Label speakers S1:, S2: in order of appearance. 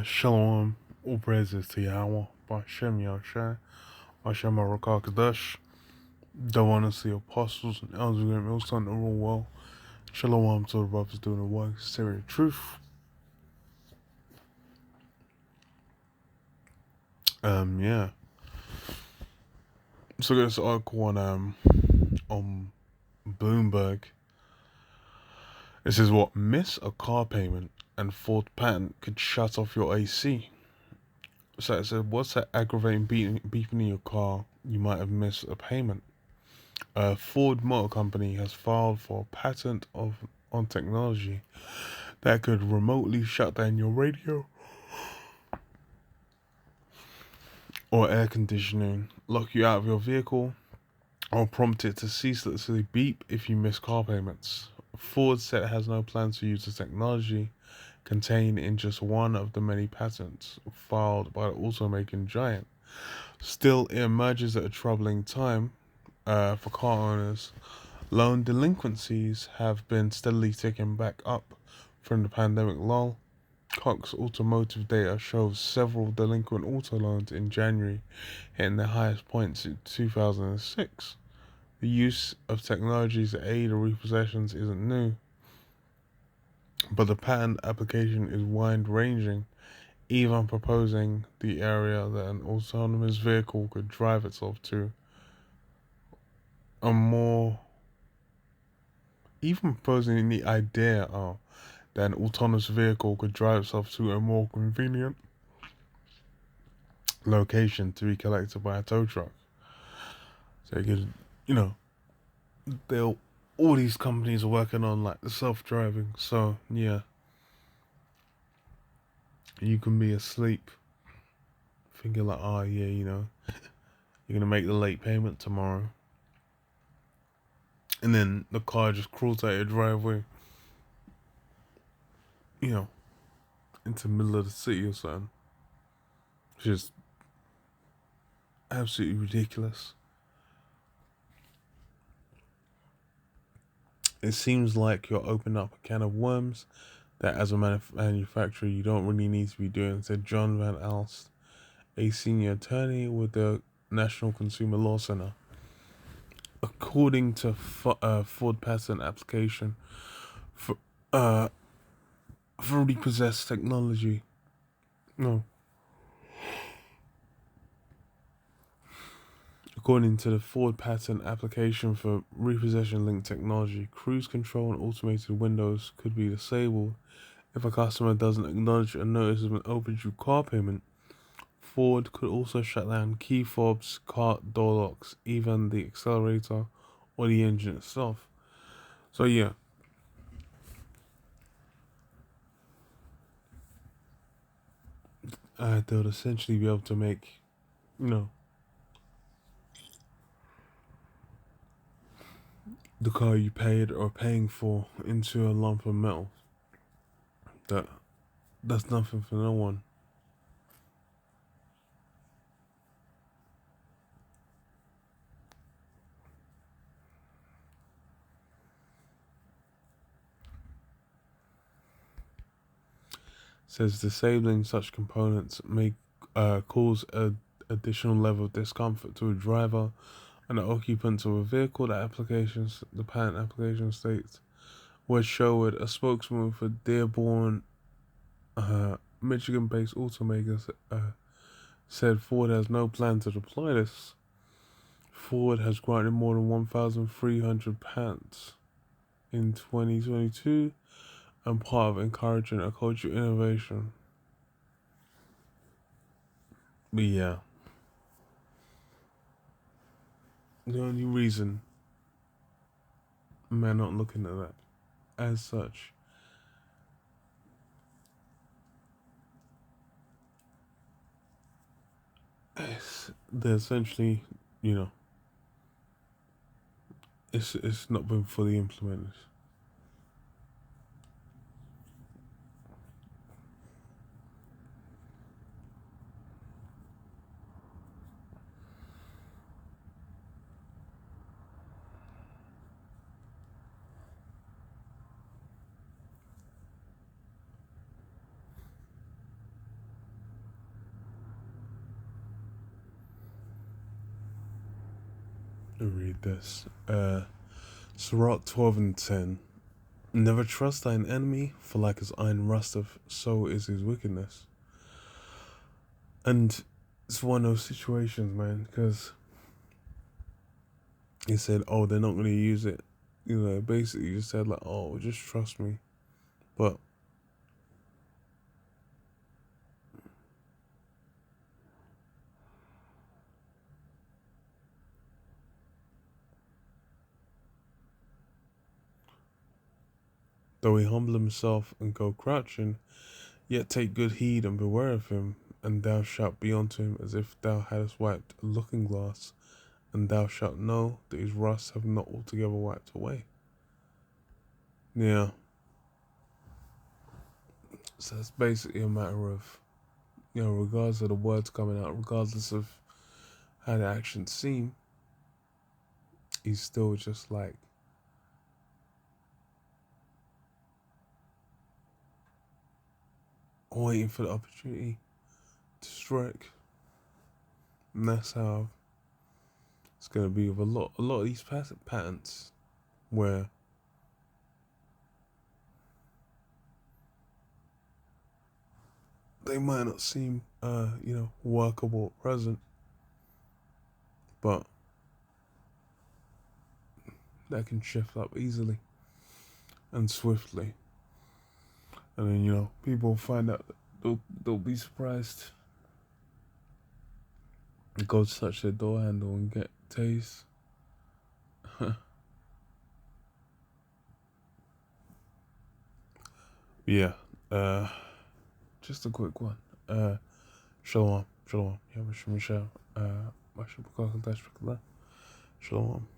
S1: Shalom, all praises to Yahweh, Bashem Yahshai, Bashem Barakah Kadesh, the honestly apostles and elders of the millstone to rule well. Shalom to the brothers doing the work, the truth. Yeah. So this article on Bloomberg. It says what miss a car payment and Ford patent could shut off your AC. So it said, what's that aggravating beeping in your car? You might have missed a payment. Ford Motor Company has filed for a patent on technology that could remotely shut down your radio or air conditioning, lock you out of your vehicle, or prompt it to ceaselessly beep if you miss car payments. Ford said it has no plans to use the technology contained in just one of the many patents filed by the automaking giant. Still, it emerges at a troubling time for car owners. Loan delinquencies have been steadily ticking back up from the pandemic lull. Cox Automotive data shows several delinquent auto loans in January hitting their highest points in 2006. The use of technologies to aid repossessions isn't new, but the patent application is wide-ranging, even proposing the area that an autonomous vehicle could drive itself to a more even proposing the idea that an autonomous vehicle could drive itself to a more convenient location to be collected by a tow truck. So you could, you know, they'll all these companies are working on like the self-driving. So yeah, you can be asleep, thinking like, oh yeah, you're gonna make the late payment tomorrow, and then the car just crawls out your driveway, into the middle of the city or something. It's just absolutely ridiculous. It seems like you're opening up a can of worms that as a manufacturer you don't really need to be doing, said John Van Alst, a senior attorney with the National Consumer Law Center. According to Ford patent application for repossessed technology. No. According to the Ford patent application for repossession linked technology, cruise control and automated windows could be disabled if a customer doesn't acknowledge a notice of an overdue car payment. Ford could also shut down key fobs, car door locks, even the accelerator or the engine itself. So yeah. They would essentially be able to make, the car you paid or paying for into a lump of metal. That's nothing for no one. Says disabling such components may cause an additional level of discomfort to a driver and the occupants of a vehicle. The patent application states. Wes Sherwood, a spokesman for Dearborn, Michigan-based automakers, said Ford has no plan to deploy this. Ford has granted more than 1,300 patents in 2022 and part of encouraging a culture of innovation. But yeah, the only reason man not looking at that as such is they're essentially, it's not been fully implemented. read this. Sirach 12 and 10. Never trust thine enemy, for like as iron rusteth, so is his wickedness. And it's one of those situations, man, because he said, oh, they're not going to use it. You know, basically just said, like, oh, just trust me. But though he humble himself and go crouching, yet take good heed and beware of him, and thou shalt be unto him as if thou hadst wiped a looking glass, and thou shalt know that his rust have not altogether wiped away. Yeah. So it's basically a matter of, you know, regardless of the words coming out, regardless of how the actions seem, he's still just like waiting for the opportunity to strike. And that's how it's gonna be with a lot of these patents where they might not seem workable at present, but that can shift up easily and swiftly. And then, you know, people find out that they'll be surprised. Go touch their door handle and get tased. Yeah. Just a quick one. Shalom. Shalom. Yeah, Michelle. Shalom.